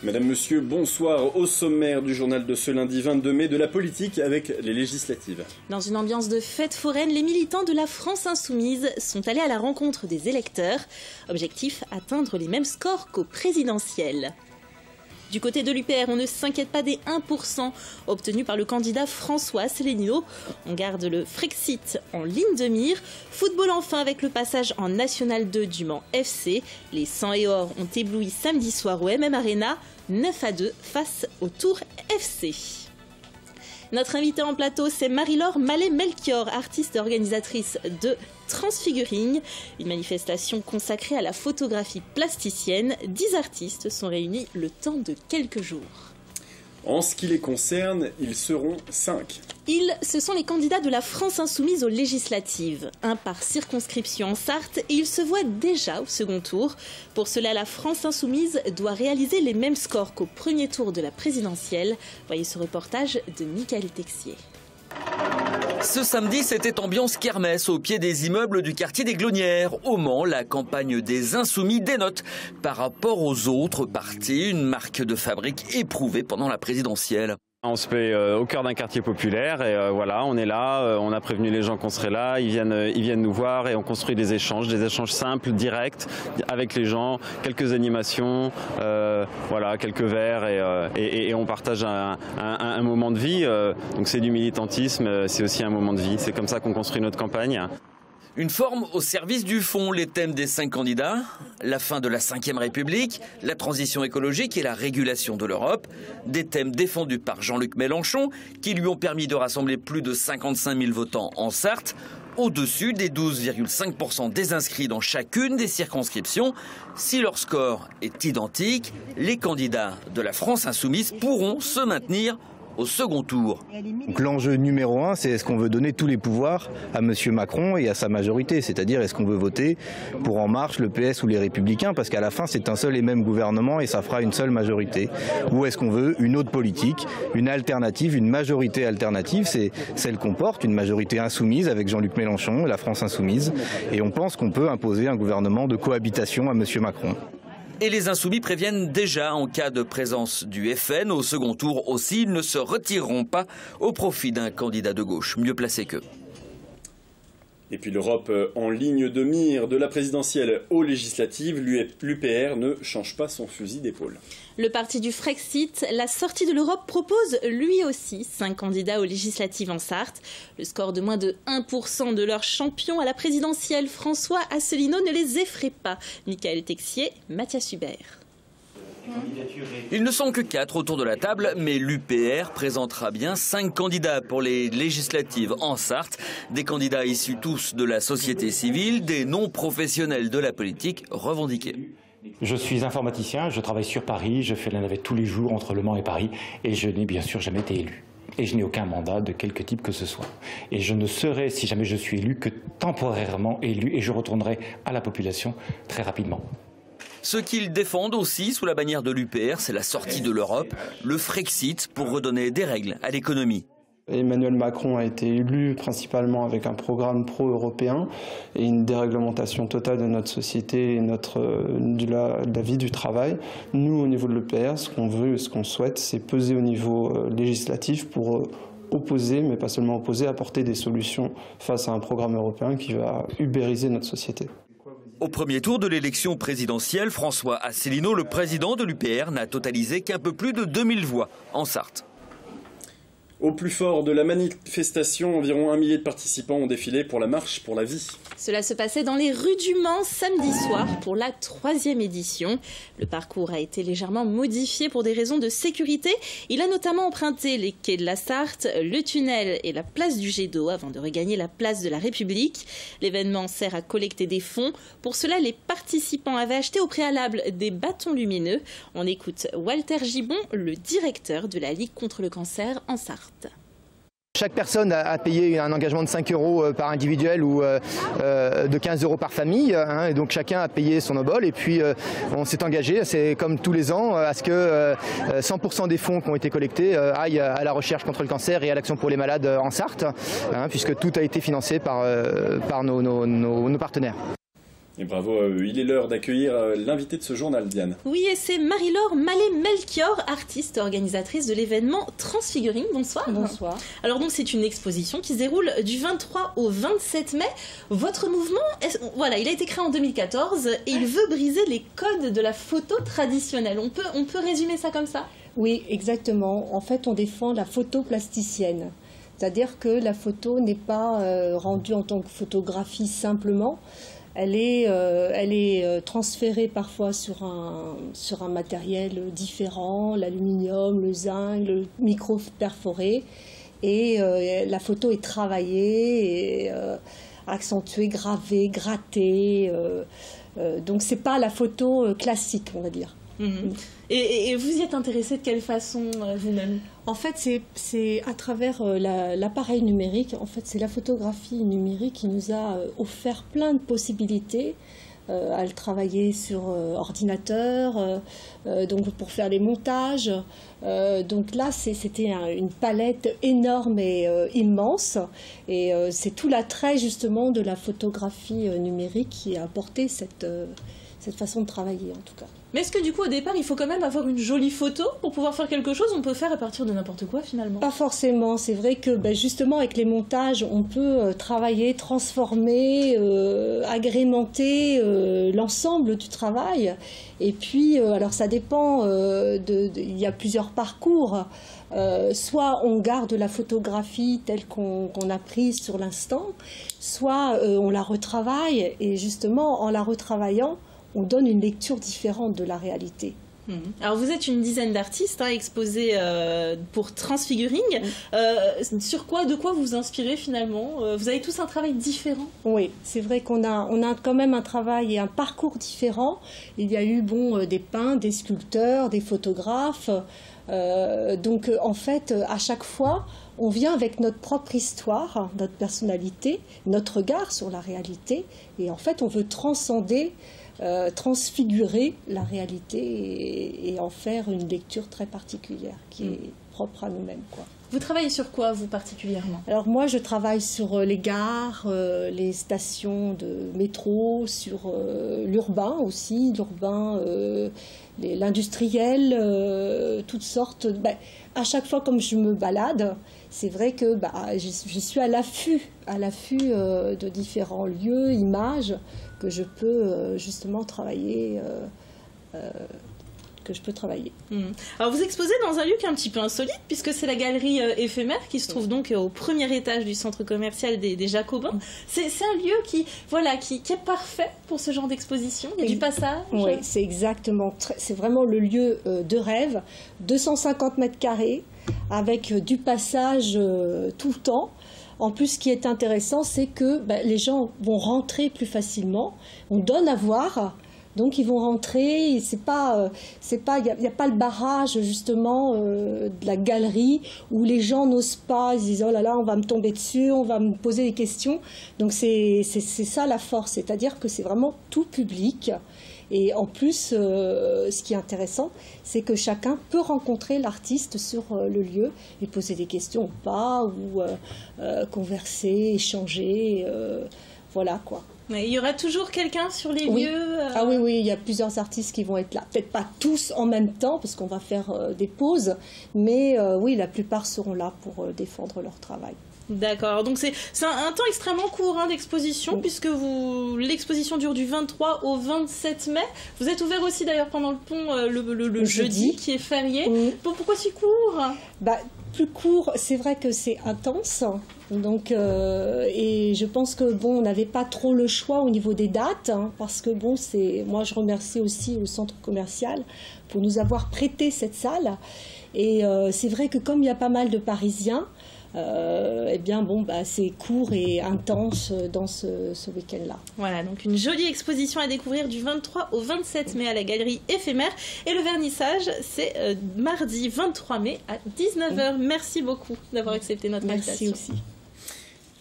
Madame, Monsieur, bonsoir. Au sommaire du journal de ce lundi 22 mai, de la politique avec les législatives. Dans une ambiance de fête foraine, les militants de la France Insoumise sont allés à la rencontre des électeurs. Objectif, atteindre les mêmes scores qu'au présidentiel. Du côté de l'UPR, on ne s'inquiète pas des 1% obtenus par le candidat François Asselineau. On garde le Frexit en ligne de mire. Football enfin avec le passage en National 2 du Mans FC. Les 100 et or ont ébloui samedi soir au MM Arena, 9-2 face au Tour FC. Notre invitée en plateau, c'est Marie-Laure Mallet-Melchior, artiste et organisatrice de Transfiguring, une manifestation consacrée à la photographie plasticienne. 10 artistes sont réunis le temps de quelques jours. En ce qui les concerne, ils seront 5. Ce sont les candidats de la France Insoumise aux législatives, un par circonscription en Sarthe, et ils se voient déjà au second tour. Pour cela, la France Insoumise doit réaliser les mêmes scores qu'au premier tour de la présidentielle. Voyez ce reportage de Michael Texier. Ce samedi, c'était ambiance kermesse au pied des immeubles du quartier des Glonnières. Au Mans, la campagne des Insoumis dénote par rapport aux autres partis, une marque de fabrique éprouvée pendant la présidentielle. On se paie au cœur d'un quartier populaire et voilà, on est là, on a prévenu les gens qu'on serait là, ils viennent nous voir et on construit des échanges simples, directs avec les gens, quelques animations, voilà, quelques verres et on partage un moment de vie. Donc c'est du militantisme, c'est aussi un moment de vie, c'est comme ça qu'on construit notre campagne. Une forme au service du fond, les thèmes des 5 candidats, la fin de la Ve République, la transition écologique et la régulation de l'Europe, des thèmes défendus par Jean-Luc Mélenchon qui lui ont permis de rassembler plus de 55 000 votants en Sarthe, au-dessus des 12,5% des inscrits dans chacune des circonscriptions. Si leur score est identique, les candidats de la France Insoumise pourront se maintenir au second tour. L'enjeu numéro 1, c'est est-ce qu'on veut donner tous les pouvoirs à M. Macron et à sa majorité, c'est-à-dire est-ce qu'on veut voter pour En Marche, le PS ou les Républicains, parce qu'à la fin c'est un seul et même gouvernement et ça fera une seule majorité. Ou est-ce qu'on veut une autre politique, une alternative, une majorité alternative, c'est celle qu'on porte, une majorité insoumise avec Jean-Luc Mélenchon, la France Insoumise, et on pense qu'on peut imposer un gouvernement de cohabitation à M. Macron. Et les Insoumis préviennent déjà en cas de présence du FN au second tour aussi, ils ne se retireront pas au profit d'un candidat de gauche mieux placé qu'eux. Et puis l'Europe en ligne de mire de la présidentielle aux législatives, l'UPR ne change pas son fusil d'épaule. Le parti du Frexit, la sortie de l'Europe, propose lui aussi 5 candidats aux législatives en Sarthe. Le score de moins de 1% de leur champion à la présidentielle, François Asselineau, ne les effraie pas. Michael Texier, Mathias Hubert. Ils ne sont que 4 autour de la table, mais l'UPR présentera bien 5 candidats pour les législatives en Sarthe. Des candidats issus tous de la société civile, des non-professionnels de la politique revendiqués. Je suis informaticien, je travaille sur Paris, je fais la navette tous les jours entre Le Mans et Paris et je n'ai bien sûr jamais été élu. Et je n'ai aucun mandat de quelque type que ce soit. Et je ne serai, si jamais je suis élu, que temporairement élu et je retournerai à la population très rapidement. Ce qu'ils défendent aussi sous la bannière de l'UPR, c'est la sortie de l'Europe, le Frexit pour redonner des règles à l'économie. Emmanuel Macron a été élu principalement avec un programme pro-européen et une déréglementation totale de notre société et de la vie du travail. Nous, au niveau de l'EPR, ce qu'on veut et ce qu'on souhaite, c'est peser au niveau législatif pour opposer, mais pas seulement opposer, apporter des solutions face à un programme européen qui va ubériser notre société. Au premier tour de l'élection présidentielle, François Asselineau, le président de l'UPR, n'a totalisé qu'un peu plus de 2000 voix en Sarthe. Au plus fort de la manifestation, environ 1 millier de participants ont défilé pour la marche pour la vie. Cela se passait dans les rues du Mans samedi soir pour la 3e édition. Le parcours a été légèrement modifié pour des raisons de sécurité. Il a notamment emprunté les quais de la Sarthe, le tunnel et la place du Jet d'eau avant de regagner la place de la République. L'événement sert à collecter des fonds. Pour cela, les participants avaient acheté au préalable des bâtons lumineux. On écoute Walter Gibon, le directeur de la Ligue contre le cancer en Sarthe. Chaque personne a payé un engagement de 5 € par individuel ou de 15 € par famille. Et donc chacun a payé son obol et puis on s'est engagé, c'est comme tous les ans, à ce que 100% des fonds qui ont été collectés aillent à la recherche contre le cancer et à l'action pour les malades en Sarthe, puisque tout a été financé par nos partenaires. Et bravo à eux. Il est l'heure d'accueillir l'invité de ce journal, Diane. Oui, et c'est Marie-Laure Mallet-Melchior, artiste organisatrice de l'événement Transfiguring. Bonsoir. Bonsoir. Alors donc c'est une exposition qui se déroule du 23 au 27 mai. Votre mouvement, voilà, il a été créé en 2014 et il veut briser les codes de la photo traditionnelle. On peut résumer ça comme ça ? Oui, exactement. En fait, on défend la photo plasticienne. C'est-à-dire que la photo n'est pas rendue en tant que photographie simplement. Elle est transférée parfois sur un matériel différent, l'aluminium, le zinc, le micro perforé. Et la photo est travaillée, et, accentuée, gravée, grattée. Donc c'est pas la photo classique, on va dire. Mmh. Et vous y êtes intéressé de quelle façon vous-même ? En fait, c'est à travers l'appareil numérique. En fait, c'est la photographie numérique qui nous a offert plein de possibilités à le travailler sur ordinateur, donc pour faire les montages. Donc là, c'était une palette énorme et immense. Et c'est tout l'attrait justement de la photographie numérique qui a apporté cette façon de travailler en tout cas. Mais est-ce que du coup au départ il faut quand même avoir une jolie photo pour pouvoir faire quelque chose ? On peut faire à partir de n'importe quoi finalement ? Pas forcément, c'est vrai que justement avec les montages on peut travailler, transformer, agrémenter l'ensemble du travail. Et puis alors ça dépend, il y a plusieurs parcours. Soit on garde la photographie telle qu'on a prise sur l'instant, soit on la retravaille et justement en la retravaillant on donne une lecture différente de la réalité. Alors vous êtes une dizaine d'artistes exposés pour Transfiguring. De quoi vous vous inspirez finalement ? Vous avez tous un travail différent ? Oui, c'est vrai qu'on a quand même un travail et un parcours différent. Il y a eu des peintres, des sculpteurs, des photographes. Donc en fait, à chaque fois, on vient avec notre propre histoire, notre personnalité, notre regard sur la réalité. Et en fait, on veut transfigurer la réalité et en faire une lecture très particulière qui est propre à nous-mêmes, quoi. Vous travaillez sur quoi, vous, particulièrement ? Alors moi, je travaille sur les gares, les stations de métro, sur l'urbain aussi, l'industriel, toutes sortes. À chaque fois, comme je me balade, c'est vrai que je suis à l'affût de différents lieux, images que je peux justement travailler. Alors vous exposez dans un lieu qui est un petit peu insolite puisque c'est la galerie éphémère qui se trouve donc au premier étage du centre commercial des Jacobins. C'est un lieu qui est parfait pour ce genre d'exposition. Il y a du passage. Oui, c'est exactement. C'est vraiment le lieu de rêve. 250 mètres carrés avec du passage tout le temps. En plus, ce qui est intéressant, c'est que les gens vont rentrer plus facilement. On donne à voir. Donc ils vont rentrer, il n'y a pas le barrage justement de la galerie où les gens n'osent pas, ils se disent oh là là on va me tomber dessus, on va me poser des questions. Donc c'est ça la force, c'est-à-dire que c'est vraiment tout public. Et en plus, ce qui est intéressant, c'est que chacun peut rencontrer l'artiste sur le lieu et poser des questions ou pas, ou converser, échanger, voilà quoi. Mais il y aura toujours quelqu'un sur les lieux Ah oui, il y a plusieurs artistes qui vont être là. Peut-être pas tous en même temps, parce qu'on va faire des pauses, mais oui, la plupart seront là pour défendre leur travail. D'accord, donc c'est un temps extrêmement court d'exposition, puisque l'exposition dure du 23 au 27 mai. Vous êtes ouvert aussi d'ailleurs pendant le pont le jeudi, qui est férié. Pourquoi si court ? Plus court, c'est vrai que c'est intense. Donc, et je pense que on n'avait pas trop le choix au niveau des dates, parce que moi je remercie aussi le centre commercial pour nous avoir prêté cette salle. Et c'est vrai que comme il y a pas mal de Parisiens, c'est court et intense dans ce week-end-là. Voilà, donc une jolie exposition à découvrir du 23 au 27 mai à la galerie éphémère. Et le vernissage, c'est mardi 23 mai à 19h. Merci beaucoup d'avoir accepté notre invitation. Merci aussi.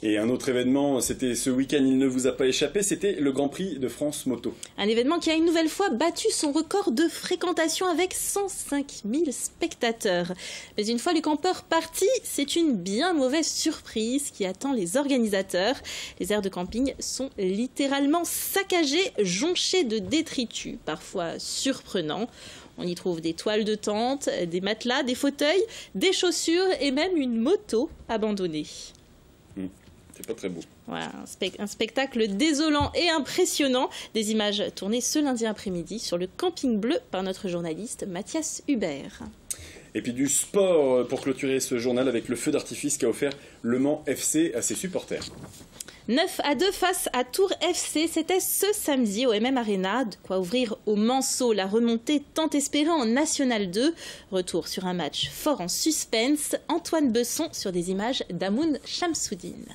Et un autre événement, c'était ce week-end, il ne vous a pas échappé, c'était le Grand Prix de France Moto. Un événement qui a une nouvelle fois battu son record de fréquentation avec 105 000 spectateurs. Mais une fois les campeurs partis, c'est une bien mauvaise surprise qui attend les organisateurs. Les aires de camping sont littéralement saccagées, jonchées de détritus, parfois surprenants. On y trouve des toiles de tente, des matelas, des fauteuils, des chaussures et même une moto abandonnée. C'est pas très beau. Voilà, un spectacle désolant et impressionnant. Des images tournées ce lundi après-midi sur le Camping Bleu par notre journaliste Mathias Hubert. Et puis du sport pour clôturer ce journal avec le feu d'artifice qu'a offert Le Mans FC à ses supporters. 9-2 face à Tours FC, c'était ce samedi au MM Arena, de quoi ouvrir au Manceau la remontée tant espérée en National 2. Retour sur un match fort en suspense, Antoine Besson sur des images d'Amoun Chamsoudine.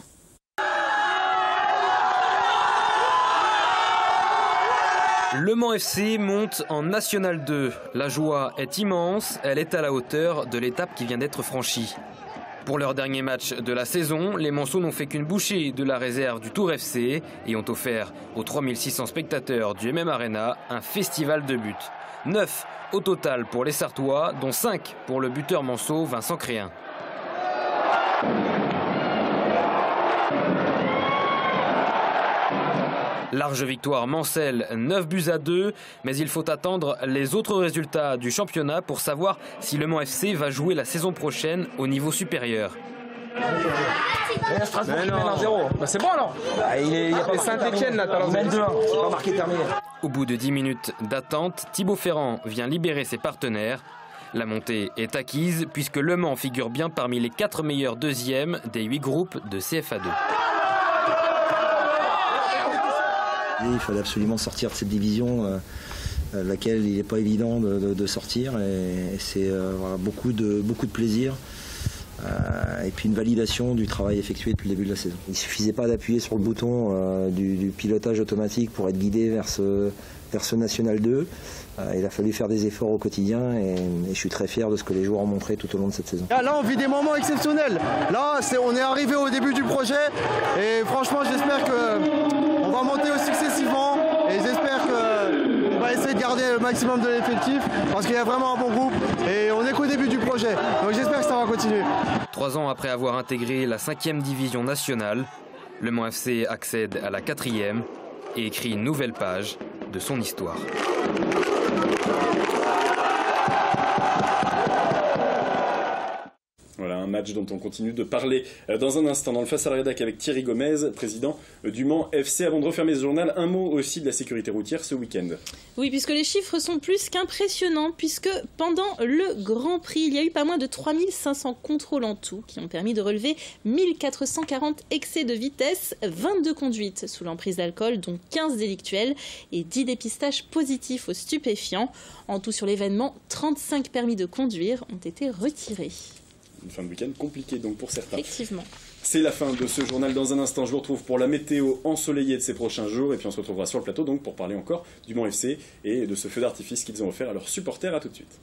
Le Mans FC monte en National 2. La joie est immense, elle est à la hauteur de l'étape qui vient d'être franchie. Pour leur dernier match de la saison, les Manceaux n'ont fait qu'une bouchée de la réserve du Tours FC et ont offert aux 3600 spectateurs du MM Arena un festival de buts. 9 au total pour les Sartois, dont 5 pour le buteur manceau Vincent Créin. Large victoire mancelle, 9-2, mais il faut attendre les autres résultats du championnat pour savoir si le Mans FC va jouer la saison prochaine au niveau supérieur. Mais non, 1-0. Bah c'est bon alors. Il y a pas Saint-Etienne là, t'as l'air 2-1. C'est pas marqué terminé. Au bout de 10 minutes d'attente, Thibaut Ferrand vient libérer ses partenaires. La montée est acquise puisque Le Mans figure bien parmi les 4 meilleurs deuxièmes des 8 groupes de CFA2. Il fallait absolument sortir de cette division, laquelle il n'est pas évident de sortir. Et c'est voilà, beaucoup de plaisir. Et puis une validation du travail effectué depuis le début de la saison. Il ne suffisait pas d'appuyer sur le bouton du pilotage automatique pour être guidé vers ce National 2. Il a fallu faire des efforts au quotidien et je suis très fier de ce que les joueurs ont montré tout au long de cette saison. Là on vit des moments exceptionnels. Là on est arrivé au début du projet et franchement j'espère qu'on va monter successivement et j'espère qu'on va essayer de garder le maximum de l'effectif parce qu'il y a vraiment un bon groupe et on est qu'au début du projet. Donc j'espère que ça va continuer. 3 ans après avoir intégré la 5e division nationale, le Mans FC accède à la 4e et écrit une nouvelle page de son histoire. Voilà, un match dont on continue de parler dans un instant dans le Face à la Rédac avec Thierry Gomez, président du Mans FC. Avant de refermer ce journal, un mot aussi de la sécurité routière ce week-end. Oui, puisque les chiffres sont plus qu'impressionnants, puisque pendant le Grand Prix, il y a eu pas moins de 3500 contrôles en tout, qui ont permis de relever 1440 excès de vitesse, 22 conduites sous l'emprise d'alcool, dont 15 délictuels, et 10 dépistages positifs aux stupéfiants. En tout sur l'événement, 35 permis de conduire ont été retirés. Une fin de week-end compliquée donc pour certains. Effectivement. C'est la fin de ce journal. Dans un instant, je vous retrouve pour la météo ensoleillée de ces prochains jours. Et puis on se retrouvera sur le plateau donc pour parler encore du Mans FC et de ce feu d'artifice qu'ils ont offert à leurs supporters. À tout de suite.